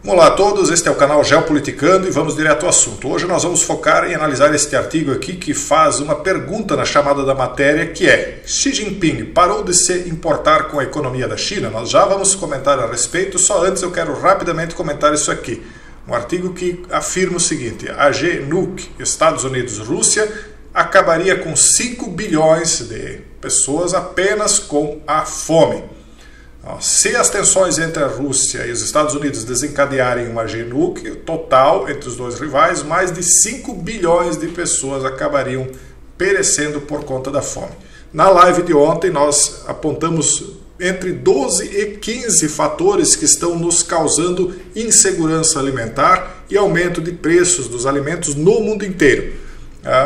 Olá a todos, este é o canal Geopoliticando e vamos direto ao assunto. Hoje nós vamos focar em analisar este artigo aqui que faz uma pergunta na chamada da matéria, que é: Xi Jinping parou de se importar com a economia da China? Nós já vamos comentar a respeito, só antes eu quero rapidamente comentar isso aqui. Um artigo que afirma o seguinte: a GNUC, Estados Unidos-Rússia, acabaria com 5 bilhões de pessoas apenas com a fome. Se as tensões entre a Rússia e os Estados Unidos desencadearem uma GNUC total entre os dois rivais, mais de 5 bilhões de pessoas acabariam perecendo por conta da fome. Na live de ontem nós apontamos entre 12 e 15 fatores que estão nos causando insegurança alimentar e aumento de preços dos alimentos no mundo inteiro.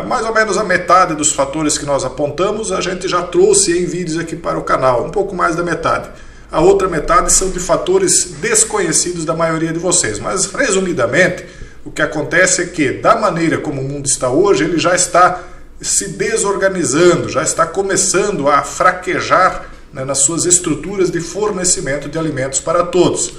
Mais ou menos a metade dos fatores que nós apontamos a gente já trouxe em vídeos aqui para o canal, um pouco mais da metade. A outra metade são de fatores desconhecidos da maioria de vocês. Mas, resumidamente, o que acontece é que, da maneira como o mundo está hoje, ele já está se desorganizando, já está começando a fraquejar, né, nas suas estruturas de fornecimento de alimentos para todos.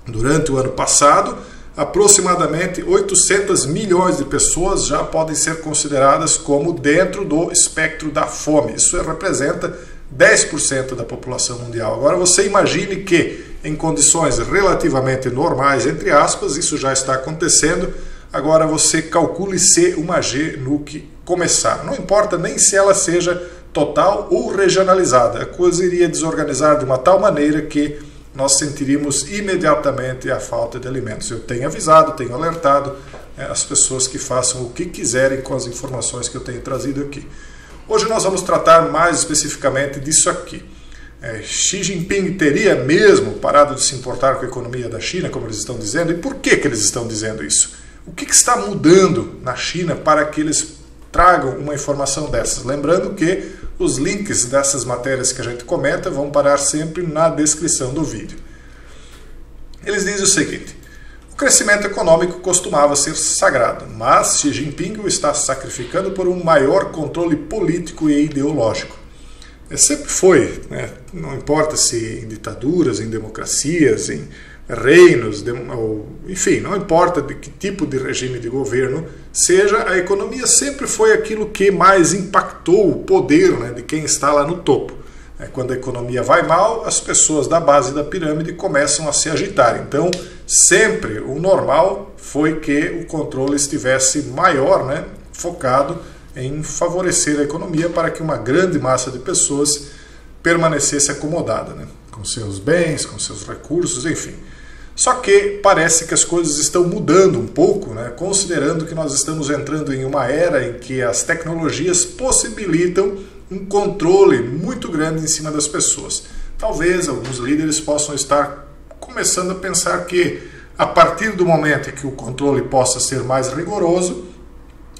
Durante o ano passado, aproximadamente 800 milhões de pessoas já podem ser consideradas como dentro do espectro da fome. Isso representa 10% da população mundial. Agora você imagine que em condições relativamente normais, entre aspas, isso já está acontecendo. Agora você calcule se uma GNUC começar. Não importa nem se ela seja total ou regionalizada. A coisa iria desorganizar de uma tal maneira que nós sentiríamos imediatamente a falta de alimentos. Eu tenho avisado, tenho alertado as pessoas que façam o que quiserem com as informações que eu tenho trazido aqui. Hoje nós vamos tratar mais especificamente disso aqui. Xi Jinping teria mesmo parado de se importar com a economia da China, como eles estão dizendo? E por que eles estão dizendo isso? O que está mudando na China para que eles tragam uma informação dessas? Lembrando que os links dessas matérias que a gente comenta vão parar sempre na descrição do vídeo. Eles dizem o seguinte: o crescimento econômico costumava ser sagrado, mas Xi Jinping o está sacrificando por um maior controle político e ideológico. Sempre foi, né? Não importa se em ditaduras, em democracias, em reinos, enfim, não importa de que tipo de regime de governo seja, a economia sempre foi aquilo que mais impactou o poder, né, de quem está lá no topo. Quando a economia vai mal, as pessoas da base da pirâmide começam a se agitar. Então, sempre o normal foi que o controle estivesse maior, né, focado em favorecer a economia para que uma grande massa de pessoas permanecesse acomodada, né, com seus bens, com seus recursos, enfim. Só que parece que as coisas estão mudando um pouco, né, considerando que nós estamos entrando em uma era em que as tecnologias possibilitam um controle muito grande em cima das pessoas. Talvez alguns líderes possam estar começando a pensar que, a partir do momento em que o controle possa ser mais rigoroso,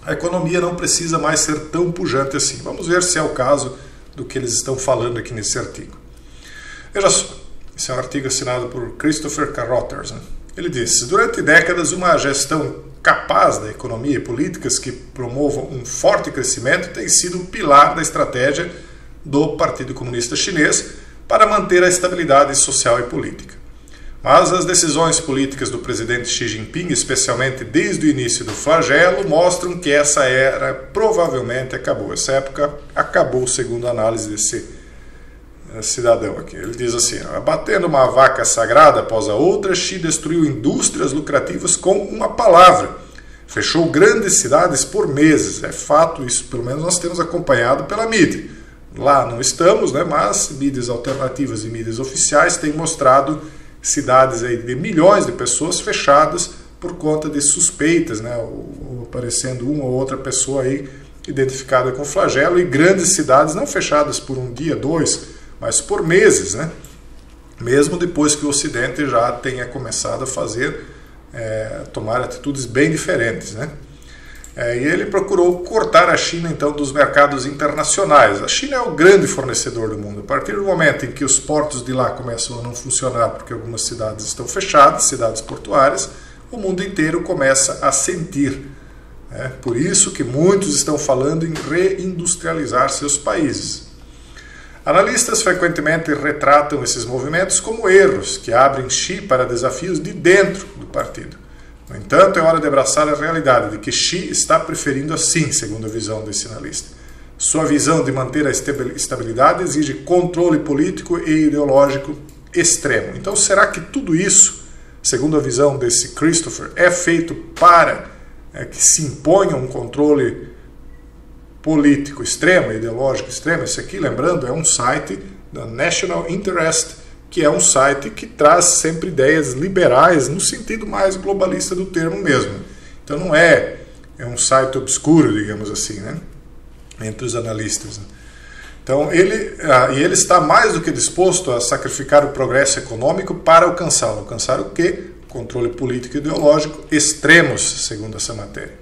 a economia não precisa mais ser tão pujante assim. Vamos ver se é o caso do que eles estão falando aqui nesse artigo. Veja só, esse é um artigo assinado por Christopher Carothers, né? Ele diz: durante décadas, uma gestão capaz da economia e políticas que promovam um forte crescimento tem sido um pilar da estratégia do Partido Comunista Chinês para manter a estabilidade social e política. Mas as decisões políticas do presidente Xi Jinping, especialmente desde o início do flagelo, mostram que essa era provavelmente acabou. Essa época acabou, segundo a análise desse cidadão aqui. Ele diz assim: abatendo uma vaca sagrada após a outra, Xi destruiu indústrias lucrativas com uma palavra. Fechou grandes cidades por meses. É fato, isso pelo menos nós temos acompanhado pela mídia. Lá não estamos, né, mas mídias alternativas e mídias oficiais têm mostrado cidades aí de milhões de pessoas fechadas por conta de suspeitas, né, ou aparecendo uma ou outra pessoa aí identificada com flagelo, e grandes cidades não fechadas por um dia, dois, mas por meses, né? Mesmo depois que o Ocidente já tenha começado a tomar atitudes bem diferentes, né? E ele procurou cortar a China, então, dos mercados internacionais. A China é o grande fornecedor do mundo. A partir do momento em que os portos de lá começam a não funcionar, porque algumas cidades estão fechadas, cidades portuárias, o mundo inteiro começa a sentir. Por isso que muitos estão falando em reindustrializar seus países. Analistas frequentemente retratam esses movimentos como erros que abrem Xi para desafios de dentro do partido. No entanto, é hora de abraçar a realidade de que Xi está preferindo assim, segundo a visão desse analista. Sua visão de manter a estabilidade exige controle político e ideológico extremo. Então, será que tudo isso, segundo a visão desse Christopher, é feito para que se imponha um controle político extremo, ideológico extremo? Esse aqui, lembrando, é um site da National Interest, que é um site que traz sempre ideias liberais no sentido mais globalista do termo mesmo. Então não é um site obscuro, digamos assim, né? Entre os analistas. Então ele está mais do que disposto a sacrificar o progresso econômico para alcançá-lo. Alcançar o quê? Controle político e ideológico extremos, segundo essa matéria.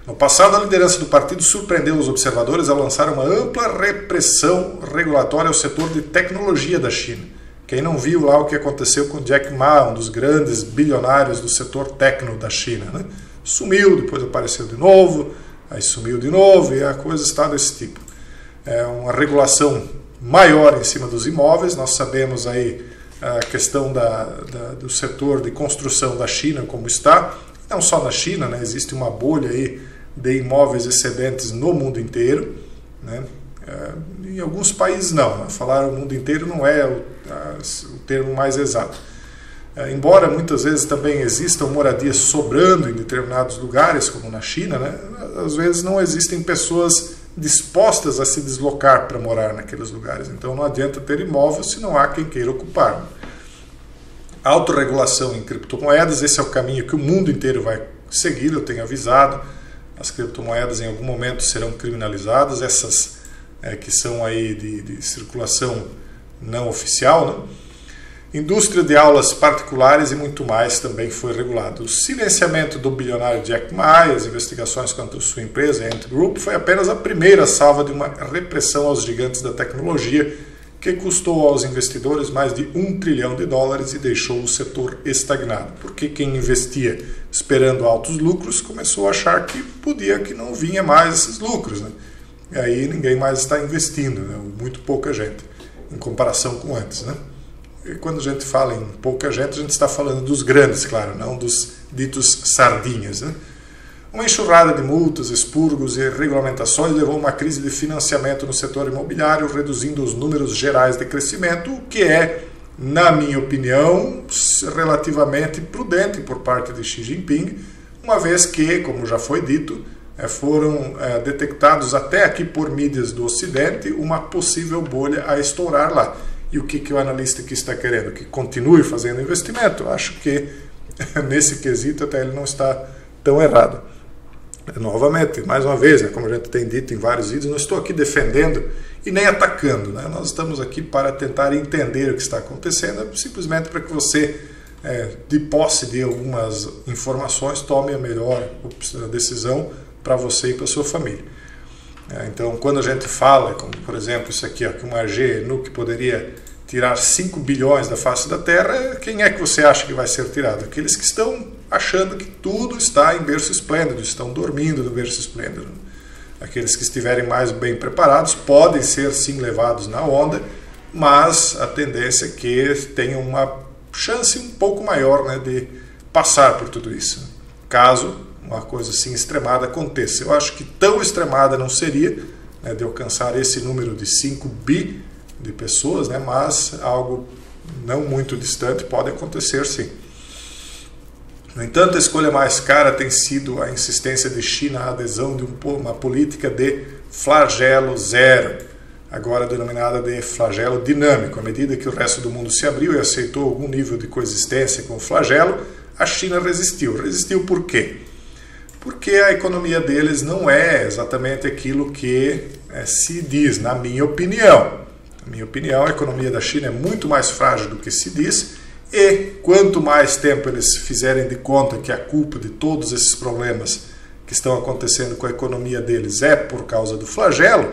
No passado, a liderança do partido surpreendeu os observadores ao lançar uma ampla repressão regulatória ao setor de tecnologia da China. Quem não viu lá o que aconteceu com Jack Ma, um dos grandes bilionários do setor tecno da China, né? Sumiu, depois apareceu de novo, aí sumiu de novo, e a coisa está desse tipo. É uma regulação maior em cima dos imóveis. Nós sabemos aí a questão do setor de construção da China como está. Não só na China, né? Existe uma bolha aí de imóveis excedentes no mundo inteiro, né? Em alguns países não. Falar o mundo inteiro não é o termo mais exato. Embora muitas vezes também existam moradias sobrando em determinados lugares, como na China, né? Às vezes não existem pessoas dispostas a se deslocar para morar naqueles lugares. Então não adianta ter imóvel se não há quem queira ocupar. Autorregulação em criptomoedas, esse é o caminho que o mundo inteiro vai seguir, eu tenho avisado. As criptomoedas em algum momento serão criminalizadas, essas que são aí de circulação não oficial, né? Indústria de aulas particulares e muito mais também foi regulado. O silenciamento do bilionário Jack Ma e as investigações contra sua empresa, Ant Group, foi apenas a primeira salva de uma repressão aos gigantes da tecnologia que custou aos investidores mais de $1 trilhão e deixou o setor estagnado. Porque quem investia esperando altos lucros começou a achar que não vinha mais esses lucros, né? E aí ninguém mais está investindo, né? Muito pouca gente, em comparação com antes, né? E quando a gente fala em pouca gente, a gente está falando dos grandes, claro, não dos ditos sardinhas, né? Uma enxurrada de multas, expurgos e regulamentações levou a uma crise de financiamento no setor imobiliário, reduzindo os números gerais de crescimento, o que é, na minha opinião, relativamente prudente por parte de Xi Jinping, uma vez que, como já foi dito, foram detectados até aqui por mídias do Ocidente uma possível bolha a estourar lá. E o que o analista aqui está querendo? Que continue fazendo investimento? Acho que nesse quesito até ele não está tão errado. Novamente, mais uma vez, como a gente tem dito em vários vídeos, não estou aqui defendendo e nem atacando, né? Nós estamos aqui para tentar entender o que está acontecendo, simplesmente para que você, de posse de algumas informações, tome a melhor decisão para você e para a sua família. Então, quando a gente fala, como por exemplo isso aqui, que uma GNU que poderia tirar 5 bilhões da face da Terra, quem é que você acha que vai ser tirado? Aqueles que estão achando que tudo está em berço esplêndido, estão dormindo no berço esplêndido. Aqueles que estiverem mais bem preparados podem ser sim levados na onda, mas a tendência é que tenham uma chance um pouco maior, né, de passar por tudo isso, caso uma coisa assim extremada aconteça. Eu acho que tão extremada não seria, né, de alcançar esse número de 5 bi de pessoas, né, mas algo não muito distante pode acontecer sim. No entanto, a escolha mais cara tem sido a insistência de Xi na adesão de uma política de flagelo zero, agora denominada de flagelo dinâmico. À medida que o resto do mundo se abriu e aceitou algum nível de coexistência com o flagelo, a China resistiu. Resistiu por quê? Porque a economia deles não é exatamente aquilo que se diz, na minha opinião. Na minha opinião, a economia da China é muito mais frágil do que se diz, e quanto mais tempo eles fizerem de conta que a culpa de todos esses problemas que estão acontecendo com a economia deles é por causa do flagelo,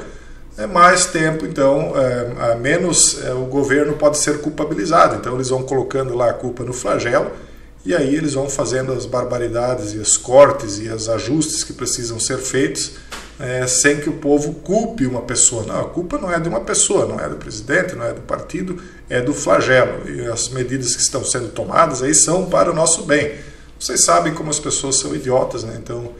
mais tempo, então, menos o governo pode ser culpabilizado. Então eles vão colocando lá a culpa no flagelo, e aí eles vão fazendo as barbaridades e os cortes e os ajustes que precisam ser feitos sem que o povo culpe uma pessoa. Não, a culpa não é de uma pessoa, não é do presidente, não é do partido, é do flagelo. E as medidas que estão sendo tomadas aí são para o nosso bem. Vocês sabem como as pessoas são idiotas, né? Então,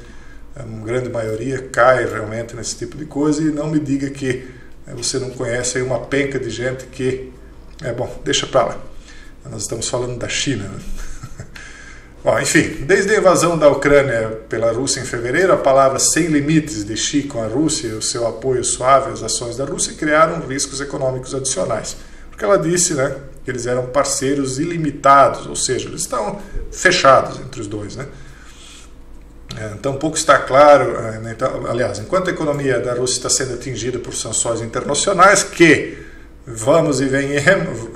a grande maioria cai realmente nesse tipo de coisa, e não me diga que você não conhece aí uma penca de gente que... bom, deixa para lá. Nós estamos falando da China, né? Bom, enfim, desde a invasão da Ucrânia pela Rússia em fevereiro, a palavra sem limites de Xi com a Rússia e o seu apoio suave às ações da Rússia criaram riscos econômicos adicionais. Porque ela disse, né, que eles eram parceiros ilimitados, ou seja, eles estão fechados entre os dois, né? Então, pouco está claro, aliás, enquanto a economia da Rússia está sendo atingida por sanções internacionais, que, vamos e venhamos,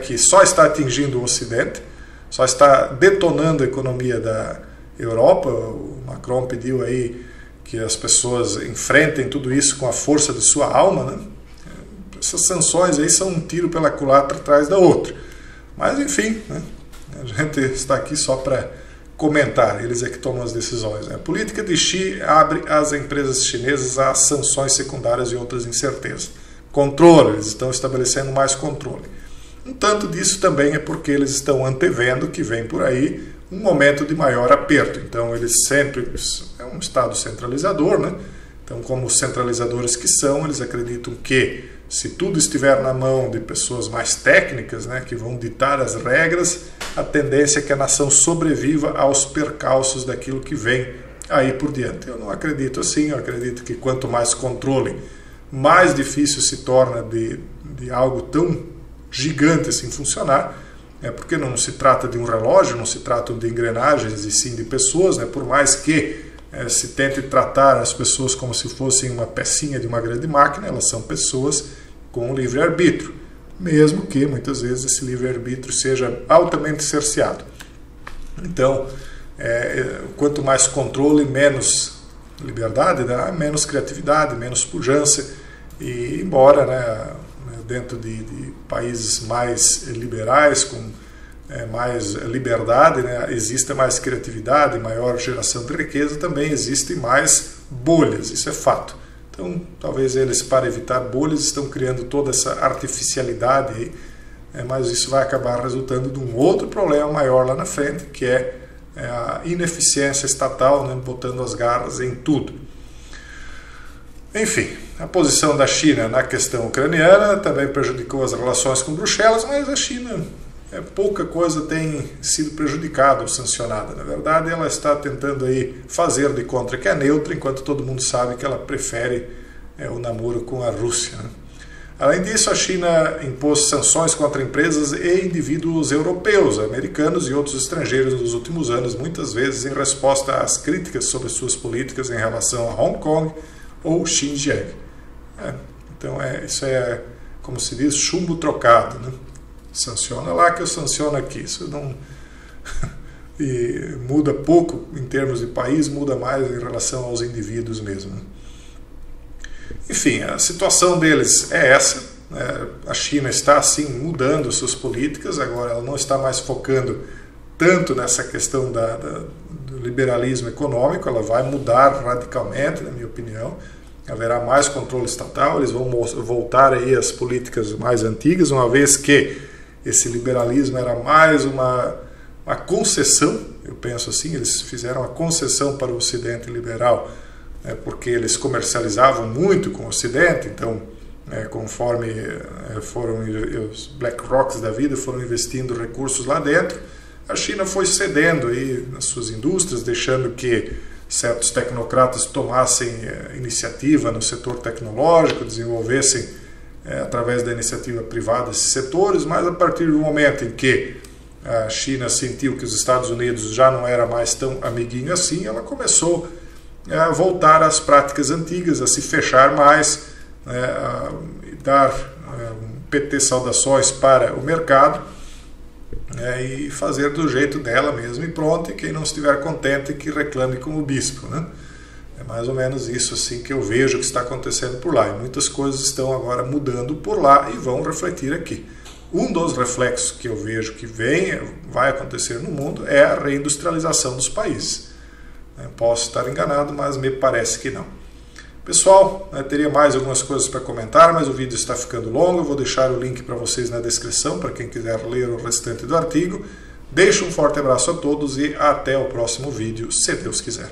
que só está atingindo o Ocidente, só está detonando a economia da Europa. O Macron pediu aí que as pessoas enfrentem tudo isso com a força de sua alma, né? Essas sanções aí são um tiro pela culatra atrás da outra. Mas, enfim, né? A gente está aqui só para comentar, eles é que tomam as decisões, né? A política de Xi abre as empresas chinesas a sanções secundárias e outras incertezas. Controle, eles estão estabelecendo mais controle. Um tanto disso também é porque eles estão antevendo que vem por aí um momento de maior aperto. Então, eles sempre... É um Estado centralizador, né? Então, como centralizadores que são, eles acreditam que, se tudo estiver na mão de pessoas mais técnicas, né, que vão ditar as regras, a tendência é que a nação sobreviva aos percalços daquilo que vem aí por diante. Eu não acredito assim, eu acredito que quanto mais controle, mais difícil se torna de algo tão gigante assim funcionar, porque não se trata de um relógio, não se trata de engrenagens e sim de pessoas, né? Por mais que se tente tratar as pessoas como se fossem uma pecinha de uma grande máquina, elas são pessoas com livre-arbítrio, mesmo que muitas vezes esse livre-arbítrio seja altamente cerceado. Então, quanto mais controle, menos liberdade, né? Menos criatividade, menos pujança, e embora, né, dentro de países mais liberais, com mais liberdade, né, existe mais criatividade, maior geração de riqueza, também existem mais bolhas, isso é fato. Então, talvez eles, para evitar bolhas, estão criando toda essa artificialidade aí, mas isso vai acabar resultando de um outro problema maior lá na frente, que é a ineficiência estatal, né, botando as garras em tudo. Enfim, a posição da China na questão ucraniana também prejudicou as relações com Bruxelas, mas a China, pouca coisa tem sido prejudicada ou sancionada. Na verdade, ela está tentando aí fazer de conta que é neutra, enquanto todo mundo sabe que ela prefere o namoro com a Rússia, né? Além disso, a China impôs sanções contra empresas e indivíduos europeus, americanos e outros estrangeiros nos últimos anos, muitas vezes em resposta às críticas sobre suas políticas em relação a Hong Kong ou Xinjiang. Então, isso é, como se diz, chumbo trocado, né? Sanciona lá que eu sanciono aqui. Isso não... e muda pouco em termos de país, muda mais em relação aos indivíduos mesmo, né? Enfim, a situação deles é essa, né? A China está, sim, mudando suas políticas, agora ela não está mais focando tanto nessa questão do liberalismo econômico, ela vai mudar radicalmente, na minha opinião. Haverá mais controle estatal, eles vão voltar aí às políticas mais antigas, uma vez que esse liberalismo era mais uma concessão, eu penso assim, eles fizeram uma concessão para o Ocidente liberal, porque eles comercializavam muito com o Ocidente, então, conforme foram os BlackRocks da vida foram investindo recursos lá dentro, a China foi cedendo aí nas suas indústrias, deixando que certos tecnocratas tomassem iniciativa no setor tecnológico, desenvolvessem através da iniciativa privada esses setores, mas a partir do momento em que a China sentiu que os Estados Unidos já não era mais tão amiguinho assim, ela começou a voltar às práticas antigas, a se fechar mais, a dar PT saudações para o mercado, e fazer do jeito dela mesmo e pronto, e quem não estiver contente que reclame com o bispo, né? É mais ou menos isso assim que eu vejo que está acontecendo por lá, e muitas coisas estão agora mudando por lá e vão refletir aqui. Um dos reflexos que eu vejo que vai acontecer no mundo é a reindustrialização dos países. Posso estar enganado, mas me parece que não. Pessoal, teria mais algumas coisas para comentar, mas o vídeo está ficando longo. Eu vou deixar o link para vocês na descrição, para quem quiser ler o restante do artigo. Deixo um forte abraço a todos e até o próximo vídeo, se Deus quiser.